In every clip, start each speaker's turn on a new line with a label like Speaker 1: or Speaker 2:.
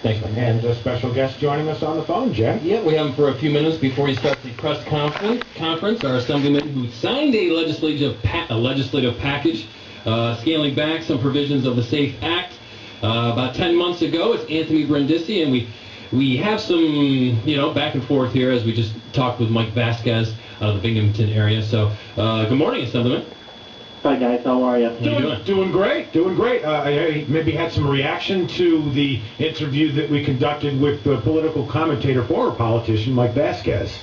Speaker 1: Thanks, Mike.
Speaker 2: And a special guest joining us on the phone, Jen.
Speaker 1: Yeah, we have him for a few minutes before he starts the press conference. Our Assemblyman who signed a legislative package scaling back some provisions of the SAFE Act about 10 months ago. It's Anthony Brindisi, and we have some, back and forth here as we just talked with Mike Vasquez out of the Binghamton area. So, good morning, Assemblyman.
Speaker 3: Hi guys, how are you?
Speaker 2: Doing great. I maybe had some reaction to the interview that we conducted with the political commentator, former politician Mike Vasquez.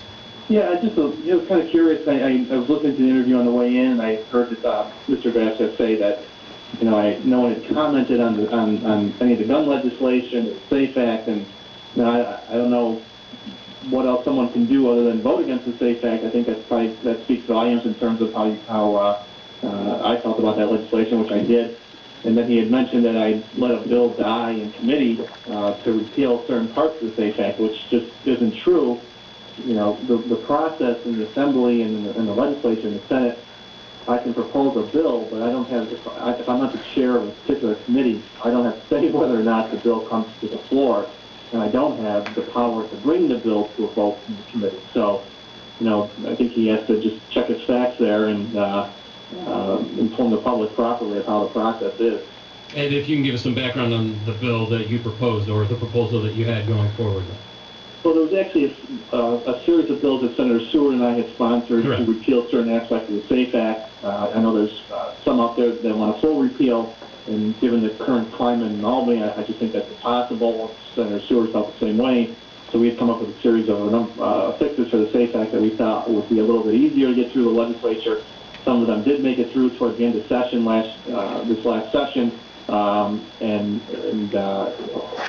Speaker 3: Yeah, I just was kind of curious. I was listening to the interview on the way in, and I heard Mr. Vasquez say that no one had commented on any of the gun legislation, the SAFE Act, and I don't know what else someone can do other than vote against the SAFE Act. I think that speaks volumes in terms of how I felt about that legislation, which I did. And then he had mentioned that I let a bill die in committee to repeal certain parts of the SAFE Act, which just isn't true. The process in the Assembly and in the legislature and the Senate, I can propose a bill, but I don't have, if I'm not the chair of a particular committee, I don't have to say whether or not the bill comes to the floor, and I don't have the power to bring the bill to a vote in the committee. So, I think he has to just check his facts there and inform the public properly of how the process is.
Speaker 1: And if you can give us some background on the bill that you proposed or the proposal that you had going forward.
Speaker 3: Well, there was actually a series of bills that Senator Seward and I had sponsored to repeal certain aspects of the SAFE Act. I know there's some out there that want a full repeal, and given the current climate in Albany, I just think that's impossible. Senator Seward felt the same way. So we had come up with a series of fixes for the SAFE Act that we thought would be a little bit easier to get through the legislature. Some of them did make it through towards the end of session this last session, and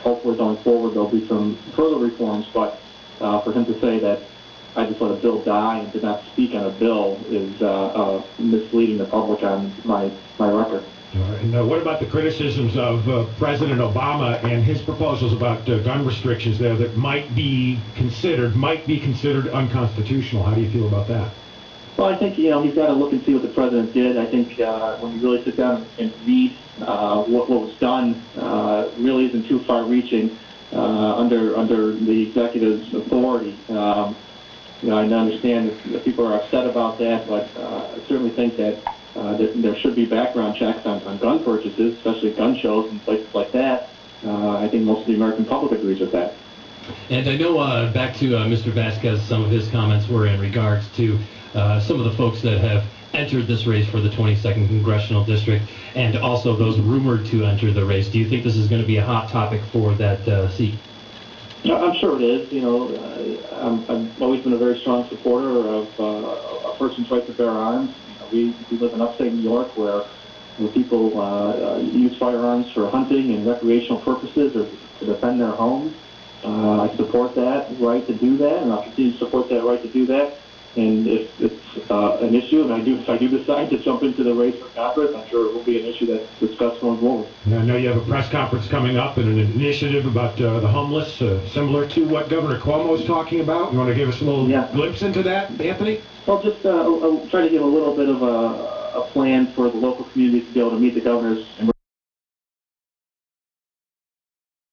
Speaker 3: hopefully going forward there'll be some further reforms. But for him to say that I just let a bill die and did not speak on a bill is misleading the public on my record.
Speaker 2: And what about the criticisms of President Obama and his proposals about gun restrictions there that might be considered unconstitutional? How do you feel about that?
Speaker 3: Well, I think, he's got to look and see what the president did. I think when you really sit down and read what was done, really isn't too far-reaching under the executive's authority. I understand that people are upset about that, but I certainly think that there should be background checks on gun purchases, especially gun shows and places like that. I think most of the American public agrees with that.
Speaker 1: And I know, back to Mr. Vasquez, some of his comments were in regards to some of the folks that have entered this race for the 22nd Congressional District and also those rumored to enter the race. Do you think this is going to be a hot topic for that seat?
Speaker 3: I'm sure it is. I've always been a very strong supporter of a person's right to bear arms. We live in upstate New York where people use firearms for hunting and recreational purposes or to defend their homes. I support that right to do that, and I'll continue to support that right to do that. And if it's an issue, and if I do decide to jump into the race for Congress, I'm sure it will be an issue that's discussed going forward.
Speaker 2: Now, I know you have a press conference coming up and an initiative about the homeless, similar to what Governor Cuomo is talking about. You want to give us a little glimpse into that, Anthony?
Speaker 3: Well, just I'll try to give a little bit of a plan for the local communities to be able to meet the governor's